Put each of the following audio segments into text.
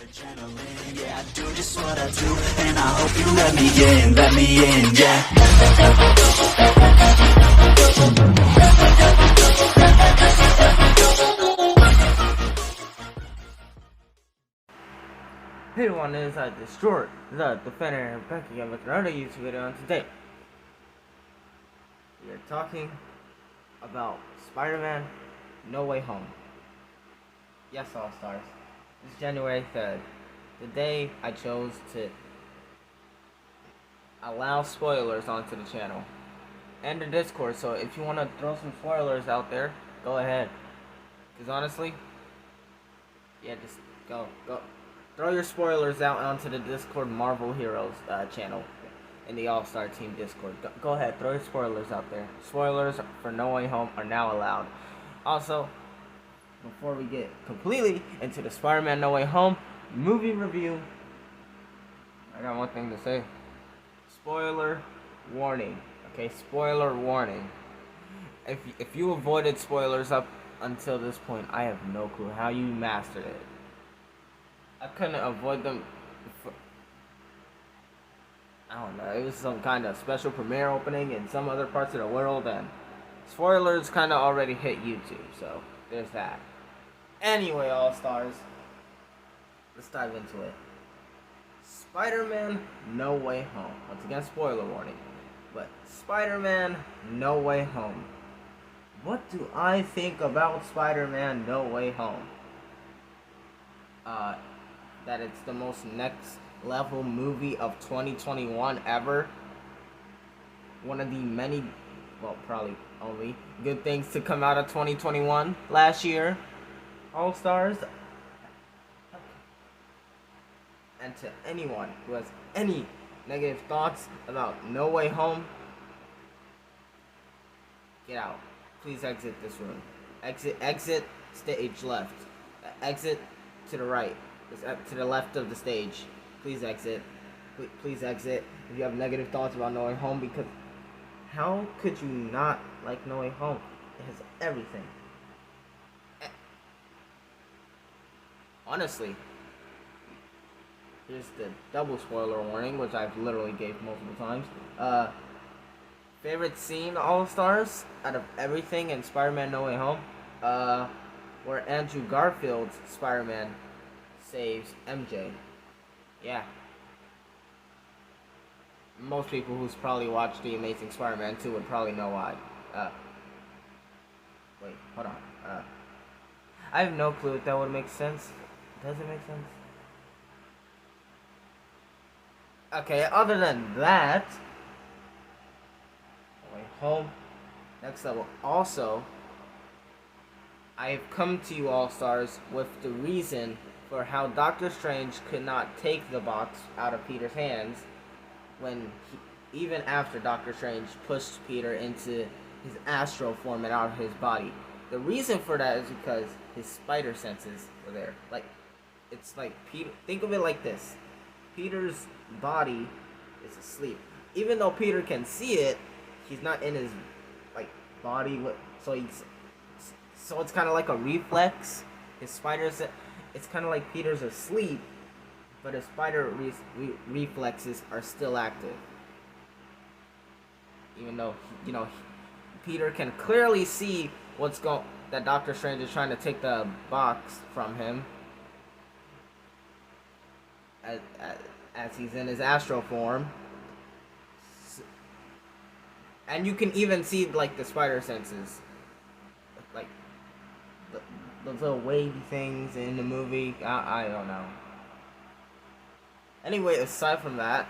Adrenaline, yeah, I do just what I do, and I hope you let me in, yeah. Hey everyone, it is this short, the Defender, and back again with another YouTube video, and today we are talking about Spider-Man No Way Home. Yes, All Stars. It's January 3rd, the day I chose to allow spoilers onto the channel and the Discord, so if you want to throw some spoilers out there, go ahead. Because honestly, yeah, just go. Throw your spoilers out onto the Discord Marvel Heroes channel in the All-Star Team Discord. Go ahead, throw your spoilers out there. Spoilers for No Way Home are now allowed. Also, before we get completely into the Spider-Man No Way Home movie review, I got one thing to say. Spoiler warning. Okay, spoiler warning. If you avoided spoilers up until this point, I have no clue how you mastered it. I couldn't avoid them. I don't know. It was some kind of special premiere opening in some other parts of the world, and spoilers kind of already hit YouTube, so there's that. Anyway, All Stars, let's dive into it. Spider-Man No Way Home. Once again, spoiler warning. But Spider-Man No Way Home. What do I think about Spider-Man No Way Home? That it's the most next level movie of 2021 ever. One of the many, well, probably only good things to come out of 2021 last year. All Stars. And to anyone who has any negative thoughts about No Way Home, get out. Please exit this room. Exit stage left. Exit to the right. To the left of the stage. Please exit. Please exit if you have negative thoughts about No Way Home, because how could you not like No Way Home? It has everything. Honestly, here's the double spoiler warning, which I've literally gave multiple times. Favorite scene, All Stars, out of everything in Spider-Man No Way Home, where Andrew Garfield's Spider-Man saves MJ. Yeah. Most people who's probably watched The Amazing Spider-Man 2 would probably know why. Wait, hold on. I have no clue if that would make sense. Does it make sense? Okay, other than that, No Way Home, next level. Also, I have come to you, All Stars, with the reason for how Doctor Strange could not take the box out of Peter's hands when even after Doctor Strange pushed Peter into his astral form and out of his body. The reason for that is because his spider senses were there. Like, it's like Peter, think of it like this. Peter's body is asleep. Even though Peter can see it, he's not in his body, so it's kind of like a reflex. His spider it's kind of like Peter's asleep, but his spider reflexes are still active. Even though, Peter can clearly see that Doctor Strange is trying to take the box from him as he's in his astral form. And you can even see, the spider senses. The little wavy things in the movie. I don't know. Anyway, aside from that,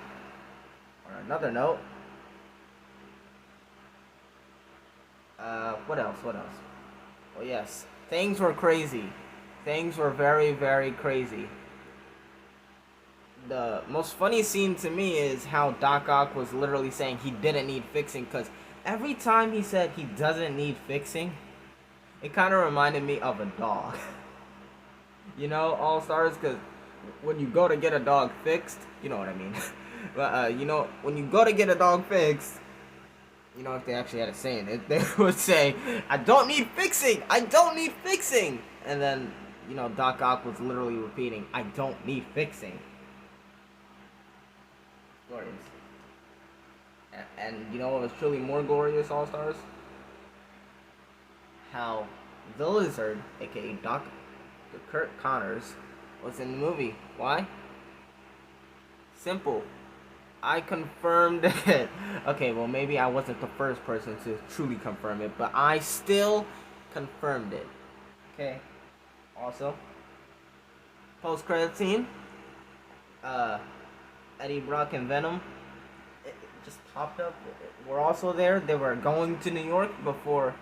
on another note, what else? Well, yes, things were crazy. Things were very, very crazy. The most funny scene to me is how Doc Ock was literally saying he didn't need fixing, because every time he said he doesn't need fixing, it kind of reminded me of a dog. All Stars, because when you go to get a dog fixed, you know what I mean. But, when you go to get a dog fixed, if they actually had a saying, they would say, I don't need fixing! And then Doc Ock was literally repeating, "I don't need fixing." Glorious. And you know what was truly more glorious, All Stars? How the Lizard, aka Dr. Kurt Connors, was in the movie. Why? Simple. I confirmed it. Okay, well, maybe I wasn't the first person to truly confirm it, but I still confirmed it. Okay. Also, post-credit scene. Eddie Brock and Venom. It just popped up. We're also there. They were going to New York before,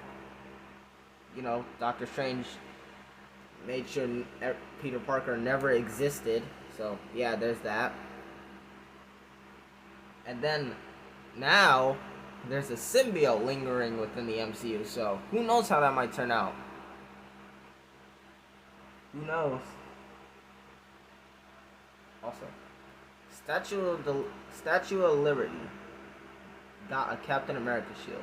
Doctor Strange made sure Peter Parker never existed. So, yeah, there's that. And then, now, there's a symbiote lingering within the MCU, so who knows how that might turn out? Who knows? Also, Statue of Liberty got a Captain America shield.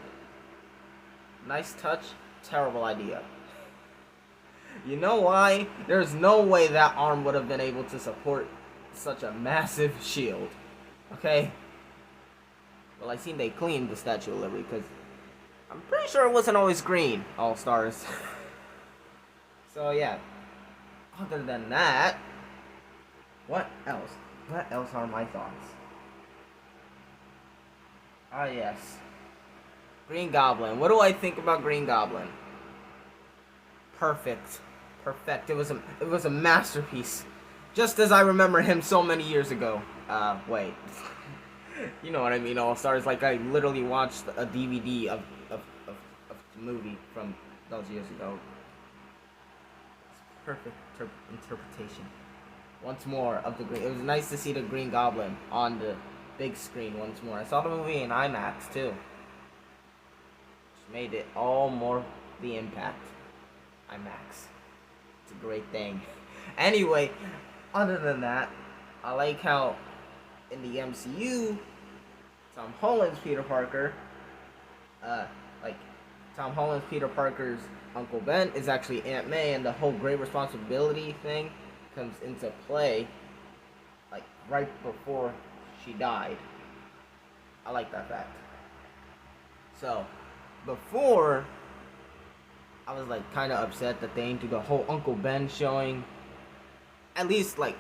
Nice touch, terrible idea. You know why? There's no way that arm would have been able to support such a massive shield. Okay? Well, I seen they cleaned the Statue of Liberty, because I'm pretty sure it wasn't always green, All Stars. So, yeah. Other than that, what else? What else are my thoughts? Ah, yes. Green Goblin. What do I think about Green Goblin? Perfect. Perfect. It was a masterpiece. Just as I remember him so many years ago. Wait. You know what I mean, All Stars. Like, I literally watched a DVD of the movie from those years ago. It's perfect interpretation. Once more of the green. It was nice to see the Green Goblin on the big screen once more. I saw the movie in IMAX too. Which made it all more the impact. IMAX. It's a great thing. Anyway, other than that, I like how in the MCU, Tom Holland's Peter Parker, Tom Holland's Peter Parker's Uncle Ben is actually Aunt May, and the whole great responsibility thing comes into play, like, right before she died. I like that fact. So, before, I was, like, kind of upset that they didn't do the whole Uncle Ben showing, at least, like,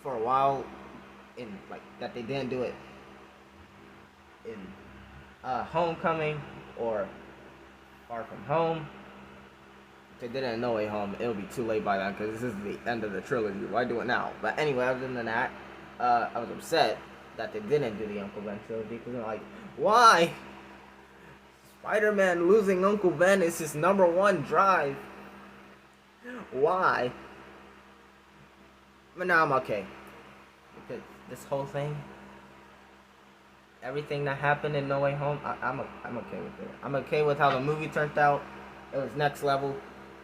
for a while, that they didn't do it in Homecoming or Far From Home. If they did it in No Way Home, it'll be too late by then, because this is the end of the trilogy. Why do it now? But anyway, other than that, I was upset that they didn't do the Uncle Ben trilogy, because I'm like, why? Spider-Man losing Uncle Ben is his #1 drive. Why? But now I'm okay. Because this whole thing, everything that happened in No Way Home, I'm okay with it. I'm okay with how the movie turned out. It was next level.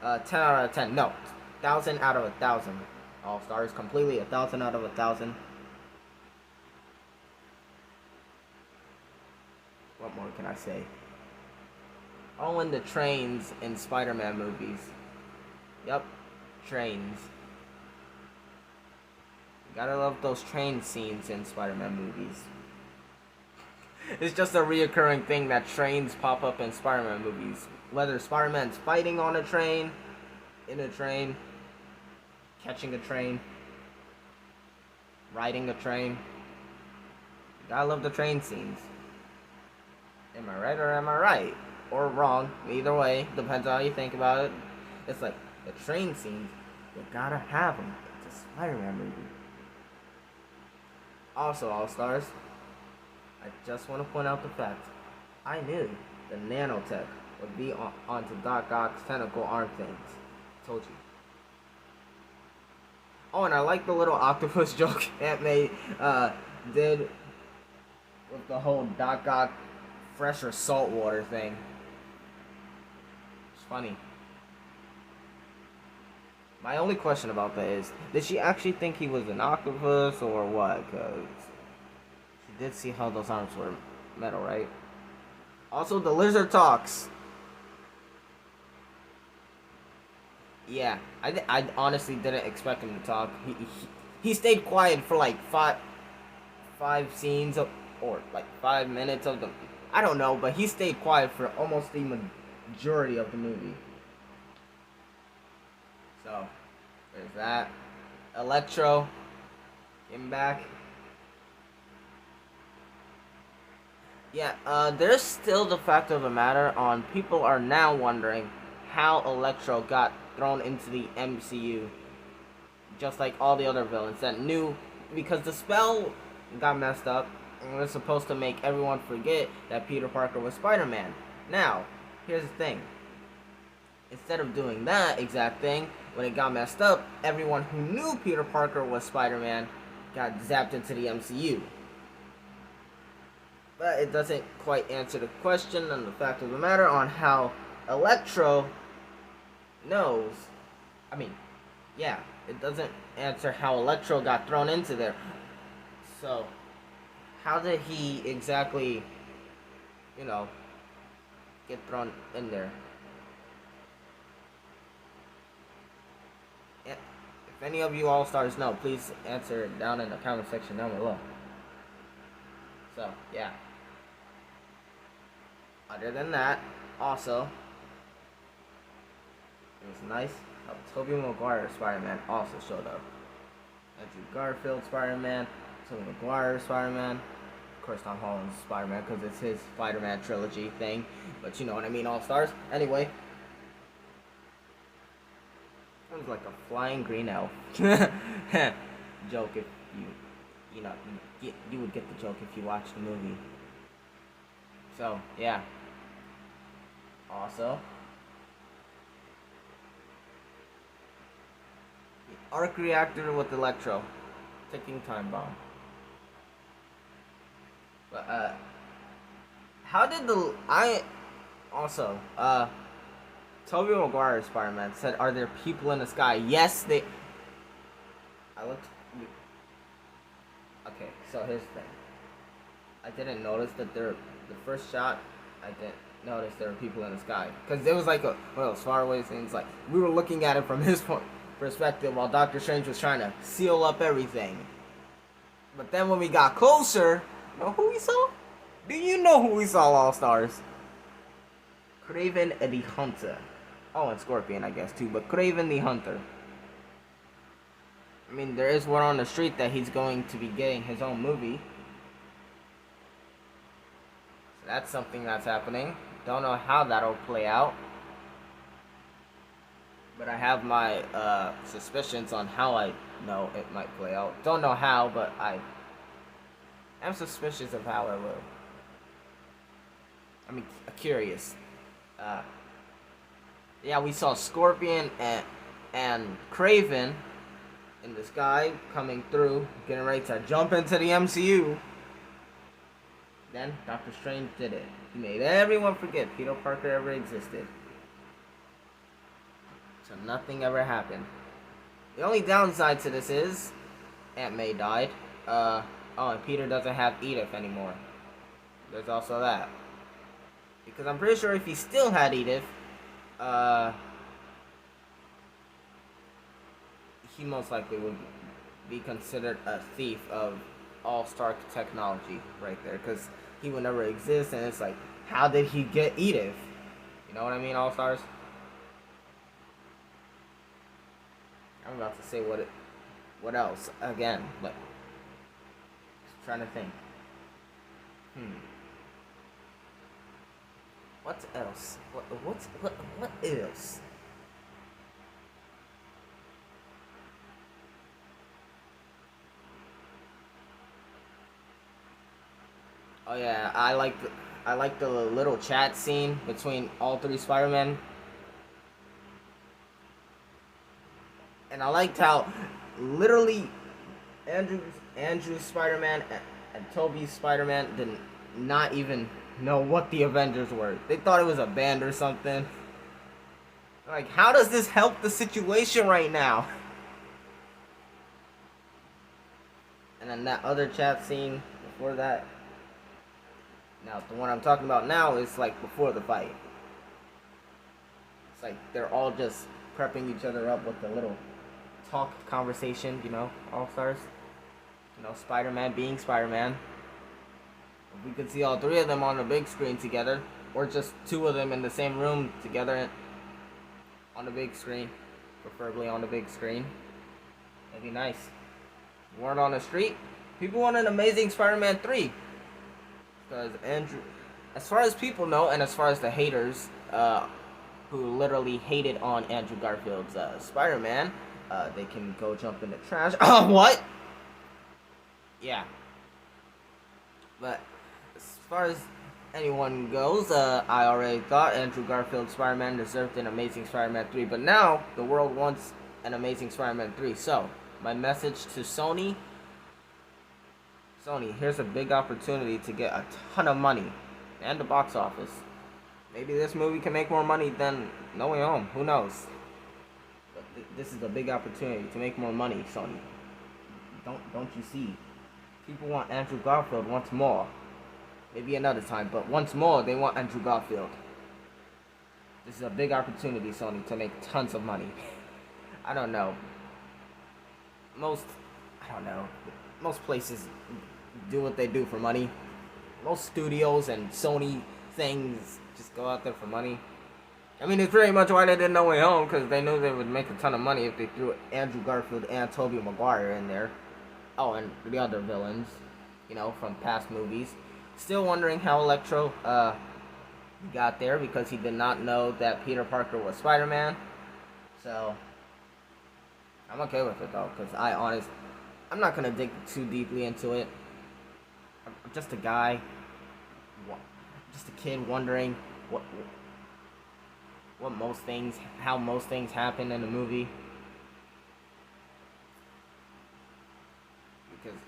10 out of 10. No, 1,000 out of 1,000. All Stars completely 1,000 out of 1,000. What more can I say? Oh, and the trains in Spider-Man movies. Yep, trains. Gotta love those train scenes in Spider-Man movies. It's just a reoccurring thing that trains pop up in Spider-Man movies. Whether Spider-Man's fighting on a train, in a train, catching a train, riding a train. Gotta love the train scenes. Am I right or am I right? Or wrong. Either way, depends on how you think about it. It's like, the train scenes, you gotta have them. It's a Spider-Man movie. Also, All Stars, I just want to point out the fact, I knew the nanotech would be onto Doc Ock's tentacle arm things. Told you. Oh, and I like the little octopus joke Aunt May did with the whole Doc Ock fresh or salt water thing. It's funny. My only question about that is, did she actually think he was an octopus or what? Because she did see how those arms were metal, right? Also, the lizard talks. Yeah, I honestly didn't expect him to talk. He stayed quiet for like five scenes or like 5 minutes of the. I don't know, but he stayed quiet for almost the majority of the movie. So there's that. Electro came back. Yeah, there's still the fact of the matter on people are now wondering how Electro got thrown into the MCU, just like all the other villains that knew, because the spell got messed up and it was supposed to make everyone forget that Peter Parker was Spider-Man. Now, here's the thing. Instead of doing that exact thing, when it got messed up, everyone who knew Peter Parker was Spider-Man got zapped into the MCU. But it doesn't quite answer the question and the fact of the matter on how Electro knows. I mean, yeah, it doesn't answer how Electro got thrown into there. So, how did he exactly, get thrown in there? If any of you all-stars know, please answer it down in the comment section down below. So, yeah. Other than that, also, it was nice how Tobey Maguire Spider-Man also showed up. Andrew Garfield Spider-Man, Tobey Maguire Spider-Man, of course Tom Holland's Spider-Man because it's his Spider-Man trilogy thing, but you know what I mean, all-stars. Anyway, it was like a flying green elf. Joke if you would get the joke if you watched the movie. So, yeah. Also, the arc reactor with Electro. Ticking time bomb. But, how did Tobey Maguire Spider-Man said, "Are there people in the sky?" Yes, I looked. Okay, so here's the thing. I didn't notice that the first shot, I didn't notice there were people in the sky. Because it was like one of those faraway things. Like, we were looking at it from his perspective while Doctor Strange was trying to seal up everything. But then when we got closer, you know who we saw? Do you know who we saw, All-Stars? Kraven the Hunter. Oh, and Scorpion, I guess, too. But Kraven the Hunter. I mean, there is one on the street that he's going to be getting his own movie. So that's something that's happening. Don't know how that'll play out. But I have my suspicions on how I know it might play out. Don't know how, but I am suspicious of how it will. I mean, curious. Yeah, we saw Scorpion and Kraven in the sky coming through, getting ready to jump into the MCU. Then Doctor Strange did it. He made everyone forget Peter Parker ever existed. So nothing ever happened. The only downside to this is Aunt May died. And Peter doesn't have Edith anymore. There's also that. Because I'm pretty sure if he still had Edith, he most likely would be considered a thief of all-star technology right there. Because he would never exist, and it's like, how did he get Edith? You know what I mean, all-stars? I'm about to say what else again, but just trying to think. What else? What else? Oh yeah, I like the little chat scene between all three Spider-Men. And I liked how literally Andrew's Spider-Man and Tobey's Spider-Man did not even know what the Avengers were. They thought it was a band or something. Like, how does this help the situation right now? And then that other chat scene before that. Now, the one I'm talking about now is like before the fight. It's like they're all just prepping each other up with a little talk conversation, All-Stars. Spider-Man being Spider-Man. If we could see all three of them on the big screen together, or just two of them in the same room together on the big screen, preferably on the big screen, that'd be nice. Word on the street, people want an Amazing Spider-Man 3. Because Andrew, as far as people know, and as far as the haters, who literally hated on Andrew Garfield's Spider-Man, they can go jump in the trash. Oh, what? Yeah. But as far as anyone goes, I already thought Andrew Garfield's Spider-Man deserved an Amazing Spider-Man 3, but now the world wants an Amazing Spider-Man 3. So, my message to Sony, here's a big opportunity to get a ton of money and the box office. Maybe this movie can make more money than No Way Home. Who knows? But this is a big opportunity to make more money, Sony. Don't you see? People want Andrew Garfield once more. Maybe another time, but once more they want Andrew Garfield. This is a big opportunity, Sony, to make tons of money. I don't know. Most places do what they do for money. Most studios and Sony things just go out there for money. I mean, it's pretty much why they did No Way Home, because they knew they would make a ton of money if they threw Andrew Garfield and Tobey Maguire in there. Oh, and the other villains, from past movies. Still wondering how Electro got there, because he did not know that Peter Parker was Spider-Man. So, I'm okay with it, though, because I'm not going to dig too deeply into it. I'm just a guy, just a kid wondering how most things happen in the movie. Because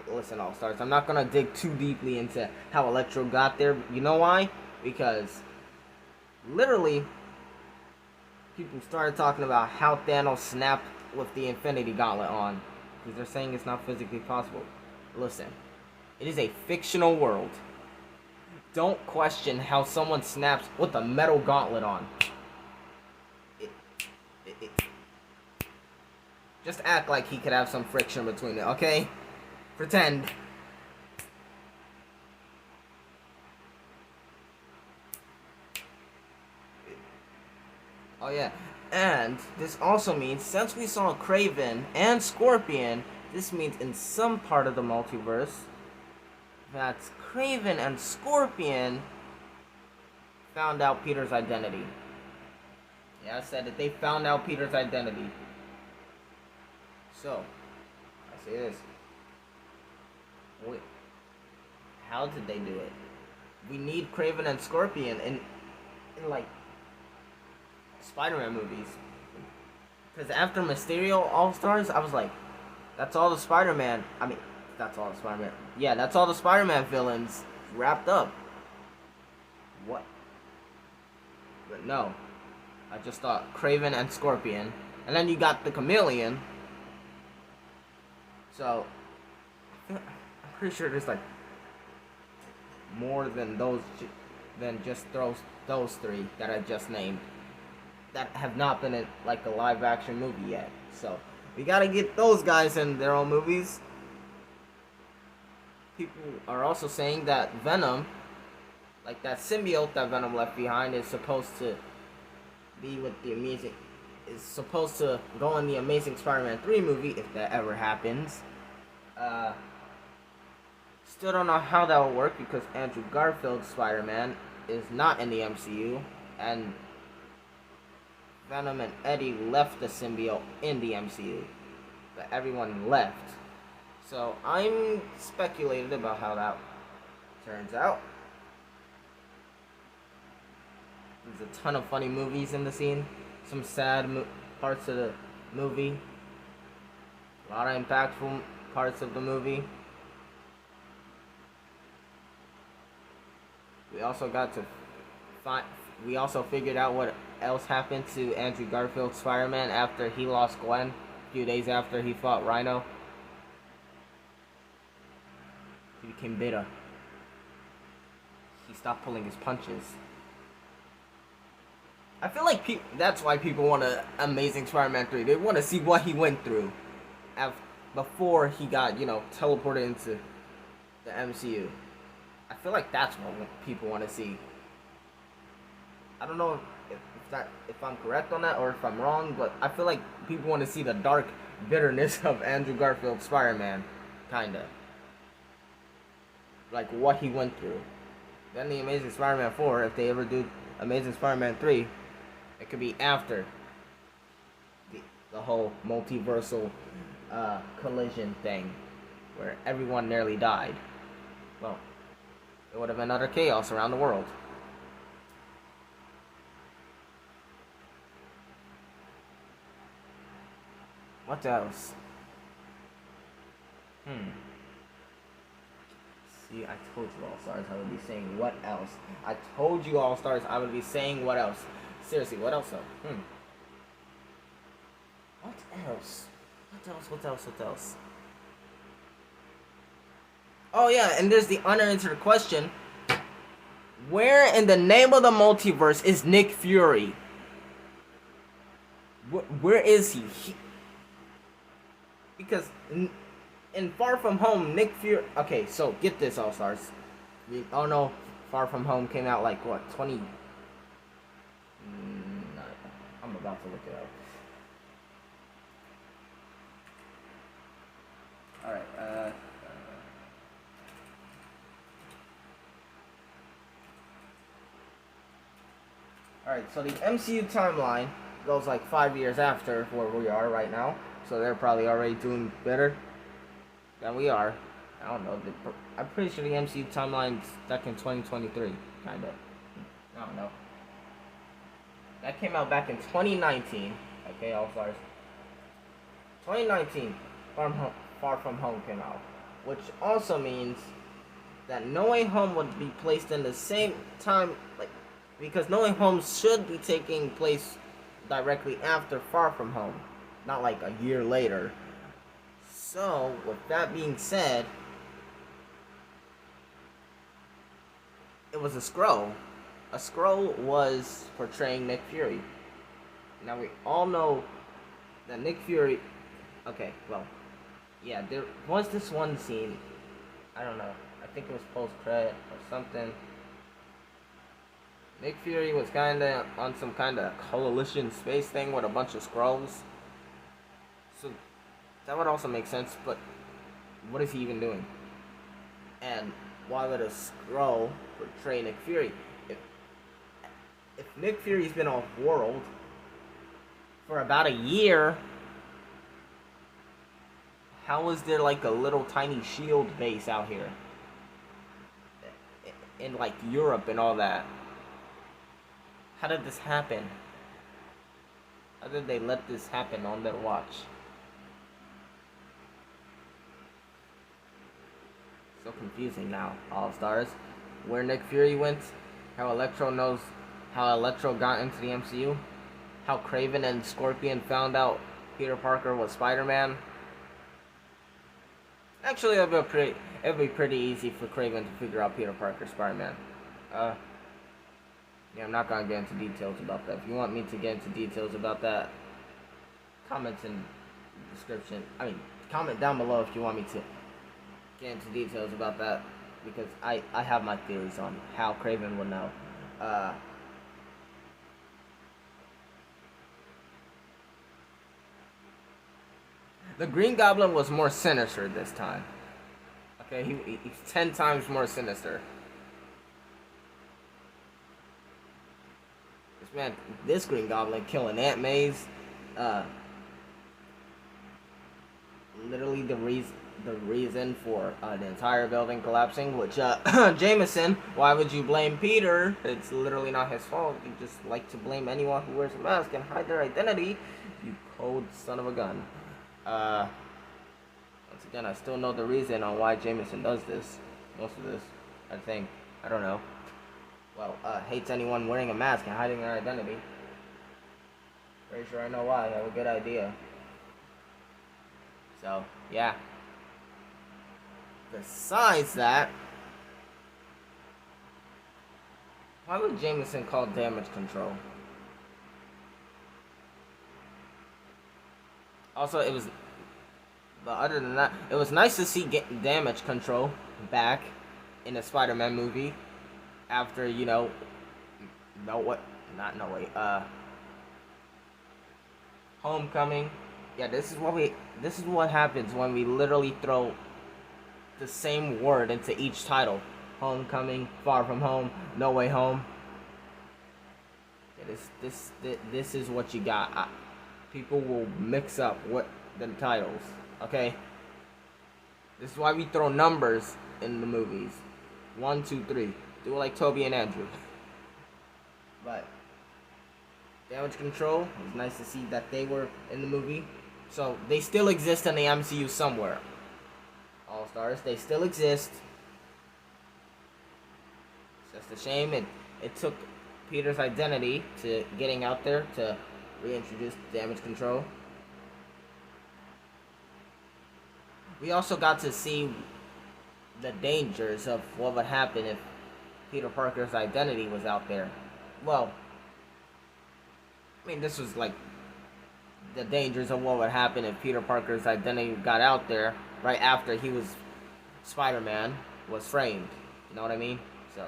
listen, All-Stars, I'm not going to dig too deeply into how Electro got there. You know why? Because, literally, people started talking about how Thanos snapped with the Infinity Gauntlet on. Because they're saying it's not physically possible. Listen, it is a fictional world. Don't question how someone snaps with a metal gauntlet on. Just act like he could have some friction between it, okay? Pretend. Oh yeah, and this also means, since we saw Kraven and Scorpion, this means in some part of the multiverse that Kraven and Scorpion found out Peter's identity. Yeah, I said that they found out Peter's identity. So, I say this. Wait, how did they do it? We need Kraven and Scorpion in like Spider-Man movies. Because after Mysterio All-Stars, I was like, that's all the Spider-Man. Yeah, that's all the Spider-Man villains wrapped up. What? But no. I just thought Kraven and Scorpion. And then you got the Chameleon. So, I'm pretty sure there's like more than just those three that I just named that have not been in like a live action movie yet. So we gotta get those guys in their own movies. People are also saying that Venom, like that symbiote that Venom left behind, is supposed to be with is supposed to go in the Amazing Spider-Man 3 movie, if that ever happens. Still don't know how that will work, because Andrew Garfield's Spider-Man is not in the MCU, and Venom and Eddie left the symbiote in the MCU, but everyone left. So I'm speculated about how that turns out. There's a ton of funny movies in the scene, some sad parts of the movie, a lot of impactful parts of the movie. We also figured out what else happened to Andrew Garfield's Spider-Man after he lost Gwen, a few days after he fought Rhino. He became bitter. He stopped pulling his punches. I feel like that's why people want a Amazing Spider-Man 3. They want to see what he went through before he got, teleported into the MCU. I feel like that's what people want to see. I don't know if I'm correct on that or if I'm wrong, but I feel like people want to see the dark bitterness of Andrew Garfield's Spider-Man, kinda. Like what he went through. Then the Amazing Spider-Man 4, if they ever do Amazing Spider-Man 3, it could be after the whole multiversal collision thing, where everyone nearly died. Well, it would have been utter chaos around the world. What else? See, I told you all stars I would be saying what else. I told you all stars I would be saying what else. Seriously, what else though? What else? What else? Oh yeah, and there's the unanswered question. Where in the name of the multiverse is Nick Fury? Where is he? Because in Far From Home, Nick Fury... Okay, so get this, all stars. We all know Far From Home came out like, what, 20... I'm about to look it up. Alright, Alright, so the MCU timeline goes like 5 years after where we are right now. So they're probably already doing better than we are. I don't know. I'm pretty sure the MCU timeline's stuck in 2023, kind of. I don't know. That came out back in 2019. Okay, all stars. 2019, Far From Home came out, which also means that No Way Home would be placed in the same time, like, because No Way Home should be taking place directly after Far From Home, not like a year later. So, with that being said, it was a Skrull. A Skrull was portraying Nick Fury. Now we all know that Nick Fury... Okay, well, yeah, there was this one scene, I don't know, I think it was post-credit or something. Nick Fury was kinda on some kinda coalition space thing with a bunch of Skrulls. So that would also make sense, but what is he even doing? And why would a Skrull portray Nick Fury? If Nick Fury's been off-world for about a year, how is there like a little tiny shield base out here? In like Europe and all that. How did this happen? How did they let this happen on their watch? So confusing now, all stars. Where Nick Fury went, how Electro got into the MCU, how Kraven and Scorpion found out Peter Parker was Spider-Man. Actually, it'd be pretty easy for Kraven to figure out Peter Parker's Spider-Man. Yeah, I'm not gonna get into details about that. If you want me to get into details about that, comment in the description. Comment down below if you want me to get into details about that, because I have my theories on how Kraven would know. The Green Goblin was more sinister this time. Okay, he's 10 times more sinister. This Green Goblin killing Aunt May's, literally the reason for the entire building collapsing, which, Jameson, why would you blame Peter? It's literally not his fault. You just like to blame anyone who wears a mask and hide their identity, you cold son of a gun. Once again, I still know the reason on why Jameson does this, most of this, I think. I don't know. Well, hates anyone wearing a mask and hiding their identity. Pretty sure I know why. I have a good idea. So, yeah. Besides that, why would Jameson call damage control? Also, it was. But other than that, it was nice to see damage control back in a Spider-Man movie after no what not no way Homecoming. Yeah, this is what happens when we literally throw the same word into each title. Homecoming, Far From Home, No Way Home. Yeah, this is what you got. People will mix up what the titles. Okay? This is why we throw numbers in the movies. 1, 2, 3. Do it like Toby and Andrew. But damage control, it was nice to see that they were in the movie. So they still exist in the MCU somewhere. All-Stars, they still exist. It's just a shame it took Peter's identity to getting out there to reintroduce damage control. We also got to see the dangers of what would happen if Peter Parker's identity was out there. Well, I mean, this was like the dangers of what would happen if Peter Parker's identity got out there right after he was Spider-Man was framed. You know what I mean? So,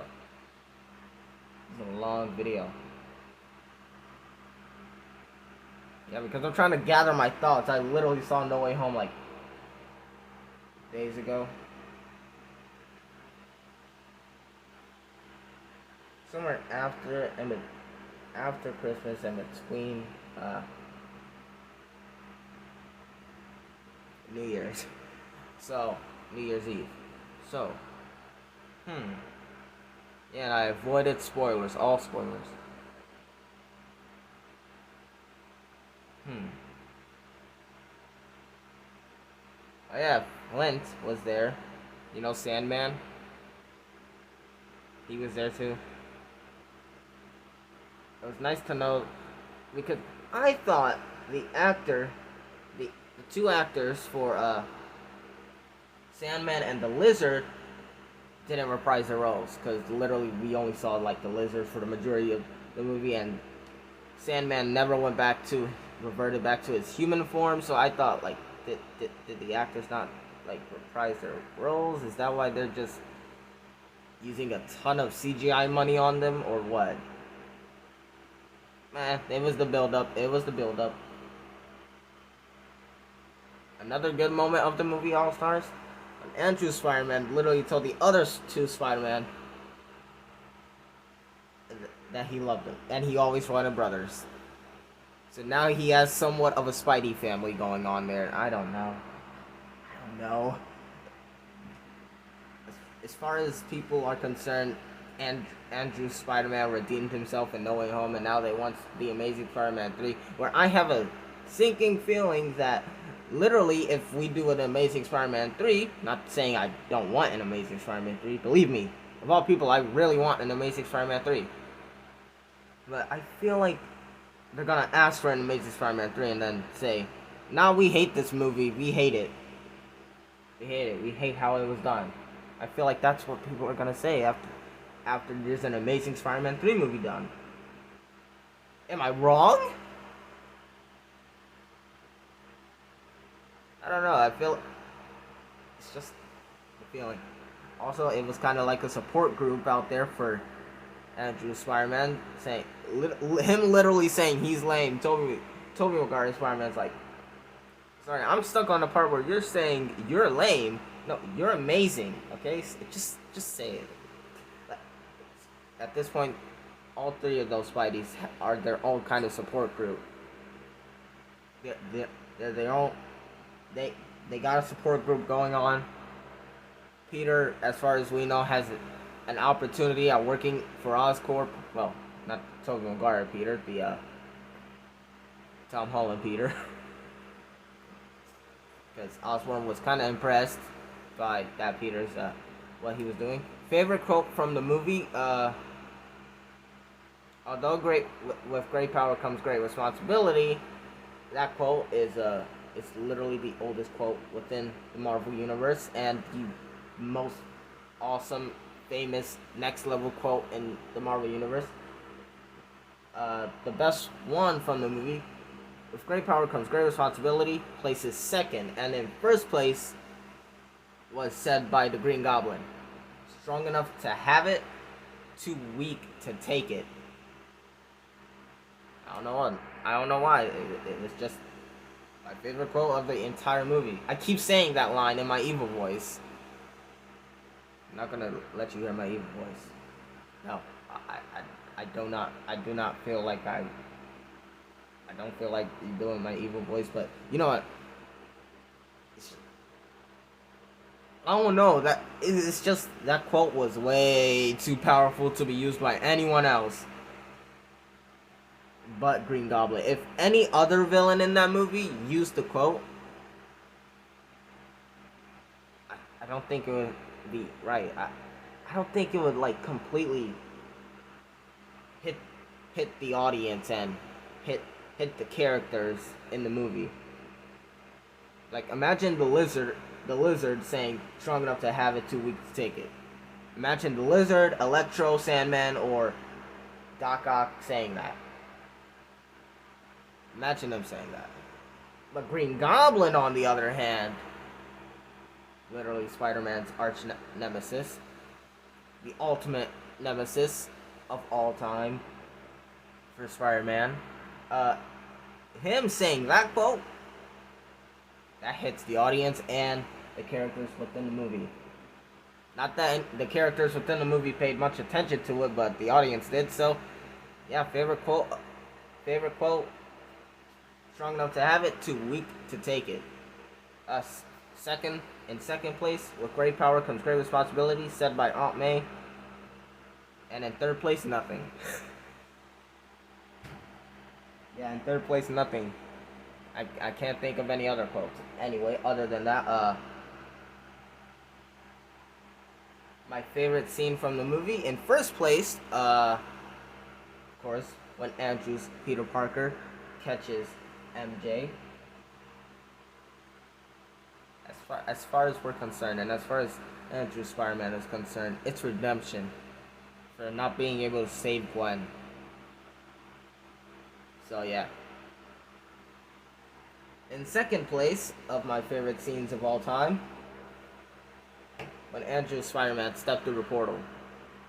it's a long video. Yeah, because I'm trying to gather my thoughts. I literally saw No Way Home like days ago. Somewhere after Christmas and between New Year's. So, New Year's Eve. So, yeah, and I avoided spoilers, all spoilers. Oh yeah, Flint was there. You know Sandman? He was there too. It was nice to know, because I thought the two actors for Sandman and the Lizard didn't reprise their roles, because literally we only saw like the Lizard for the majority of the movie, and Sandman never reverted back to his human form. So I thought, like, did the actors not like reprise their roles? Is that why they're just using a ton of CGI money on them, or what? It was the build-up. Another good moment of the movie All-Stars, when Andrew Spider-Man literally told the other two Spider-Man that he loved them, and he always wanted brothers. So now he has somewhat of a Spidey family going on there. I don't know. As far as people are concerned, Andrew Spider-Man redeemed himself in No Way Home, and now they want the Amazing Spider-Man 3, where I have a sinking feeling that literally if we do an Amazing Spider-Man 3, not saying I don't want an Amazing Spider-Man 3, believe me, of all people, I really want an Amazing Spider-Man 3. But I feel like they're gonna ask for an Amazing Spider-Man 3 and then say, nah, we hate this movie, we hate it. We hate how it was done. I feel like that's what people are gonna say after there's an Amazing Spider-Man 3 movie done. Am I wrong? I don't know, I feel it's just a feeling. Also, it was kind of like a support group out there for Andrew Spider-Man, saying him literally saying he's lame. Tobey Maguire Spider-Man's like, sorry, I'm stuck on the part where you're saying you're lame. No, you're amazing. Okay, just say it. At this point, all three of those Spideys are their own kind of support group. They're their own. They got a support group going on. Peter, as far as we know, has an opportunity at working for Oscorp. Well, not Tobey Maguire Peter, the Tom Holland Peter. Because Osborn was kind of impressed by that Peter's what he was doing. Favorite quote from the movie: although with great power comes great responsibility. That quote is it's literally the oldest quote within the Marvel universe, and the most awesome, famous, next level quote in the Marvel universe. The best one from the movie with great power comes great responsibility places second, and in first place was said by the Green Goblin. Strong enough to have it, too weak to take it. I don't know why. It was just my favorite quote of the entire movie. I keep saying that line in my evil voice. I'm not gonna let you hear my evil voice. No, I do not feel like I don't feel like you doing my evil voice, but you know what? I don't know, that it's just that quote was way too powerful to be used by anyone else but Green Goblin. If any other villain in that movie used the quote, I don't think it would be right. I don't think it would like completely hit the audience and hit the characters in the movie. Like, imagine the lizard saying strong enough to have it, too weak to take it. Imagine the lizard, Electro, Sandman, or Doc Ock saying that. Imagine them saying that. But Green Goblin, on the other hand, literally Spider-Man's arch nemesis, the ultimate nemesis of all time for Spider-Man, him saying that quote, that hits the audience and the characters within the movie. Not that the characters within the movie paid much attention to it, but the audience did. So, yeah, favorite quote. Strong enough to have it, too weak to take it. In second place, with great power comes great responsibility, said by Aunt May. And in third place, nothing. Yeah, in third place, nothing. I can't think of any other quotes. Anyway, other than that, my favorite scene from the movie, in first place, of course, when Andrew's Peter Parker catches MJ. As far as we're concerned, and as far as Andrew Spider-Man is concerned, it's redemption for not being able to save Gwen. So yeah. In second place of my favorite scenes of all time, when Andrew Spider-Man stepped through the portal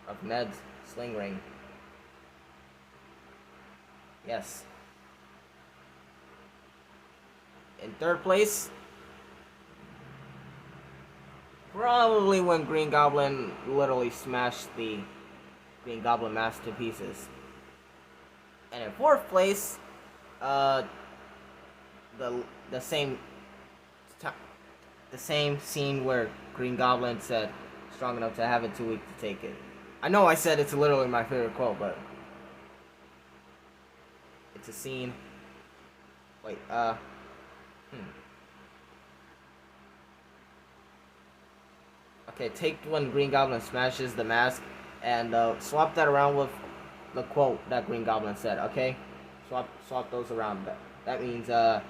of Ned's sling ring. Yes. In third place, probably when Green Goblin literally smashed the Green Goblin mask to pieces. And in fourth place, the same scene where Green Goblin said, "Strong enough to have it, too weak to take it." I know I said it's literally my favorite quote, but it's a scene. Wait, Okay, take when Green Goblin smashes the mask and swap that around with the quote that Green Goblin said, okay? Swap those around. That means the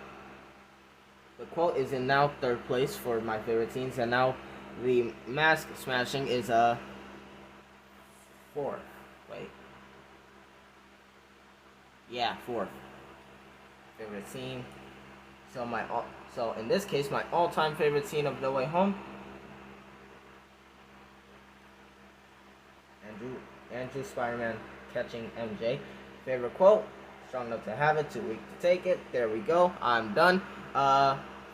quote is in now third place for my favorite scenes, and now the mask smashing is fourth. Wait. Yeah, fourth favorite scene. So in this case, my all-time favorite scene of No Way Home, Andrew Spider-Man catching MJ. Favorite quote, strong enough to have it, too weak to take it. There we go. I'm done.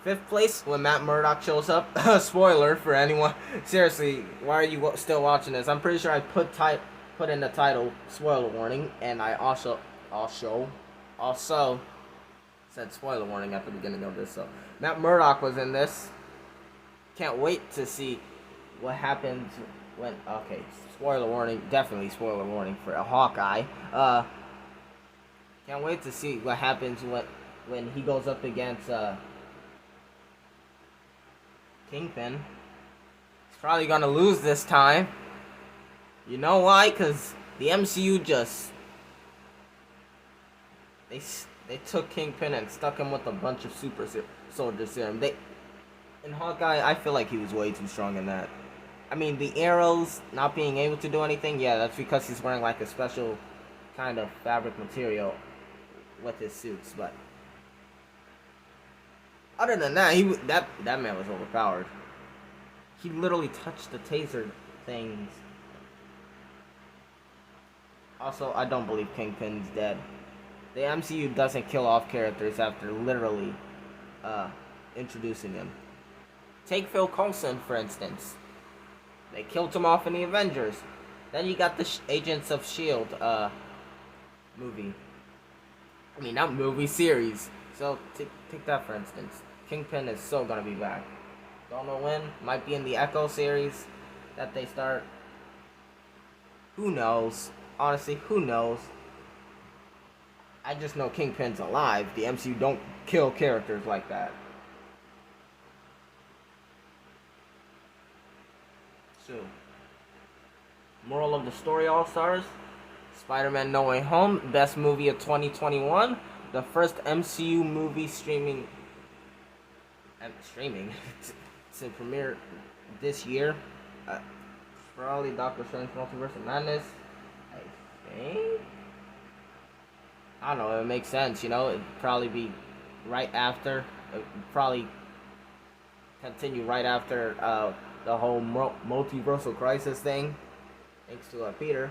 Fifth place, when Matt Murdock shows up. Spoiler for anyone. Seriously, why are you still watching this? I'm pretty sure I put in the title, spoiler warning, and I also said spoiler warning at the beginning of this. So Matt Murdock was in this. Can't wait to see what happens when. Okay, spoiler warning. Definitely spoiler warning for a Hawkeye. Can't wait to see what happens when he goes up against Kingpin. He's probably gonna lose this time. You know why? Because the MCU just they took Kingpin and stuck him with a bunch of super soldier serum. In Hawkeye, I feel like he was way too strong in that. I mean, the arrows not being able to do anything, yeah, that's because he's wearing like a special kind of fabric material with his suits. But Other than that, that man was overpowered. He literally touched the taser things. Also, I don't believe Kingpin's dead. The MCU doesn't kill off characters after literally introducing them. Take Phil Coulson, for instance. They killed him off in the Avengers. Then you got the Agents of S.H.I.E.L.D. Movie. I mean, not movie, series. So, take that for instance. Kingpin is still gonna be back. Don't know when. Might be in the Echo series that they start. Who knows? Honestly, who knows? I just know Kingpin's alive. The MCU don't kill characters like that. So, moral of the story, All-Stars. Spider-Man No Way Home, best movie of 2021. The first MCU movie streaming to premiere this year. Probably Doctor Strange Multiverse of Madness, I think. I don't know, it makes sense, you know. It'd probably be right after. It'd probably continue right after the whole multiversal crisis thing. Thanks to Peter.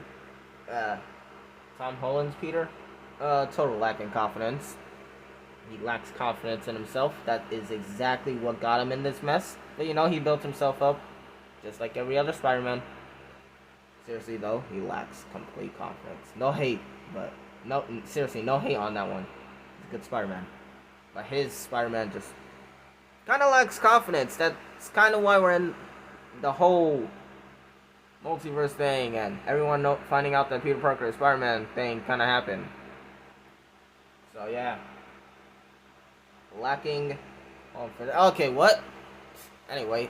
Tom Holland's Peter. Total lacking confidence. He lacks confidence in himself. That is exactly what got him in this mess. But you know, he built himself up just like every other Spider-Man. Seriously though, he lacks complete confidence. No hate, but no, seriously, no hate on that one. He's a good Spider-Man. But his Spider-Man just kind of lacks confidence. That's kind of why we're in the whole multiverse thing and everyone finding out that Peter Parker is Spider-Man thing kind of happened. So yeah. Lacking confidence. Okay, what? Anyway,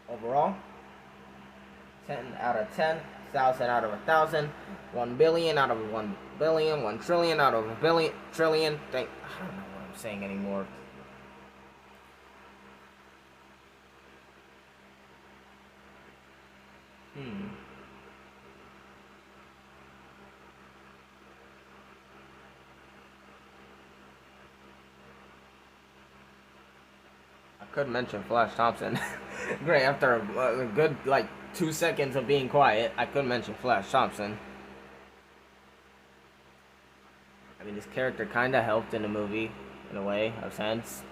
overall, 10 out of 10, 1,000 out of 1,000, 1 billion out of 1 billion, 1 trillion out of a billion, trillion. I don't know what I'm saying anymore. I could mention Flash Thompson. Great, after a good, 2 seconds of being quiet, I could mention Flash Thompson. I mean, his character kind of helped in the movie, in a way, a sense.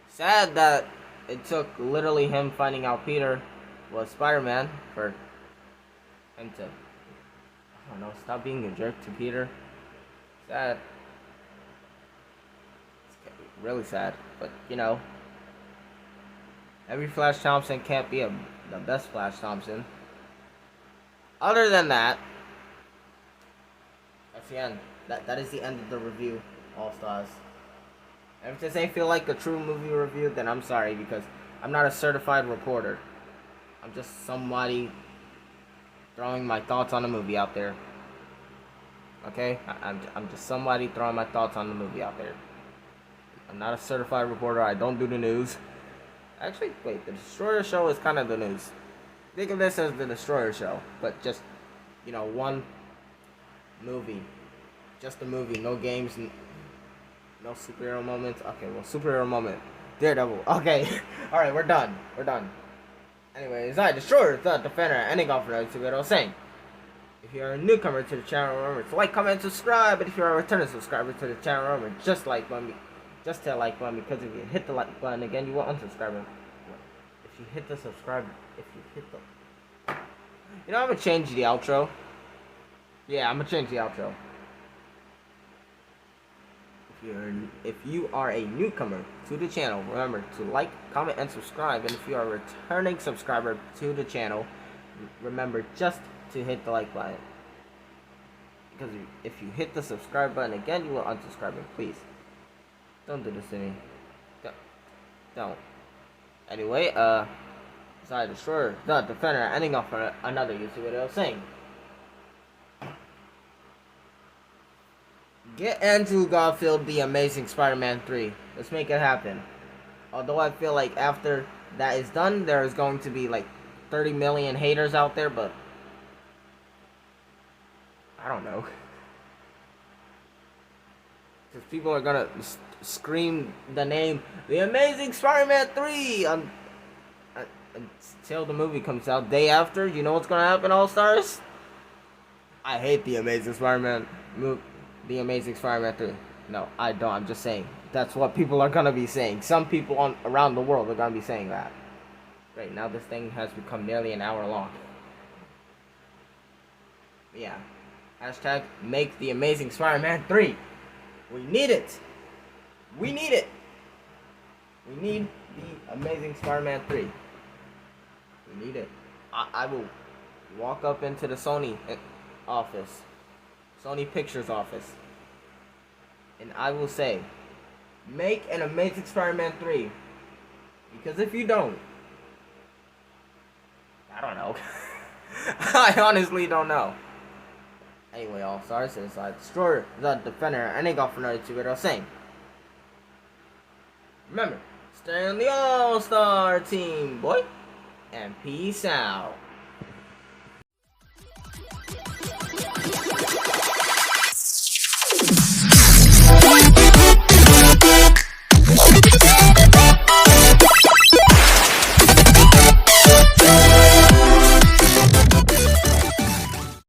Sad that it took literally him finding out Peter was Spider-Man for him to, I don't know, stop being a jerk to Peter. Sad. It's really sad, but, you know, every Flash Thompson can't be the best Flash Thompson. Other than that, that's the end. That is the end of the review, All Stars. And if this ain't feel like a true movie review, then I'm sorry, because I'm not a certified reporter. I'm just somebody throwing my thoughts on a movie out there. Okay? I'm just somebody throwing my thoughts on the movie out there. I'm not a certified reporter. I don't do the news. Actually, wait, the Destroyer Show is kind of the news. Think of this as the Destroyer Show, but just, you know, one movie. Just a movie, no games, no superhero moments. Okay, well, superhero moment. Daredevil. Okay, alright, we're done. Anyways, I Destroyer, the Defender, ending off another video saying, if you're a newcomer to the channel, remember to like, comment, subscribe, and if you're a returning subscriber to the channel, remember just to like button, because if you hit the like button again, you will unsubscribe. If you hit the subscribe, you know, I'm gonna change the outro. Yeah, I'm gonna change the outro. If you are a newcomer to the channel, remember to like, comment, and subscribe. And if you are a returning subscriber to the channel, remember just to hit the like button. Because if you hit the subscribe button again, you will unsubscribe. Please, don't do this to me. Don't. Anyway, Sorry, Destroyer, the Defender, ending off another YouTube video saying, get Andrew Garfield the Amazing Spider-Man 3. Let's make it happen. Although I feel like after that is done, there is going to be 30 million haters out there, but I don't know. Because people are gonna scream the name, The Amazing Spider-Man 3, until the movie comes out. Day after, you know what's gonna happen, All-Stars? I hate The Amazing Spider-Man The Amazing Spider-Man 3. No, I don't. I'm just saying. That's what people are gonna be saying. Some people around the world are gonna be saying that. Right now, this thing has become nearly an hour long. Yeah. Hashtag make The Amazing Spider-Man 3. We need it. We need it. We need The Amazing Spider-Man 3. We need it. I will walk up into the Sony office, Sony Pictures office, and I will say, make an Amazing Spider-Man 3. Because if you don't, I don't know. I honestly don't know. Anyway, All-Stars, inside Destroyer, the Defender, and I got for another 2 video saying, remember, stay on the All-Star team, boy, and peace out.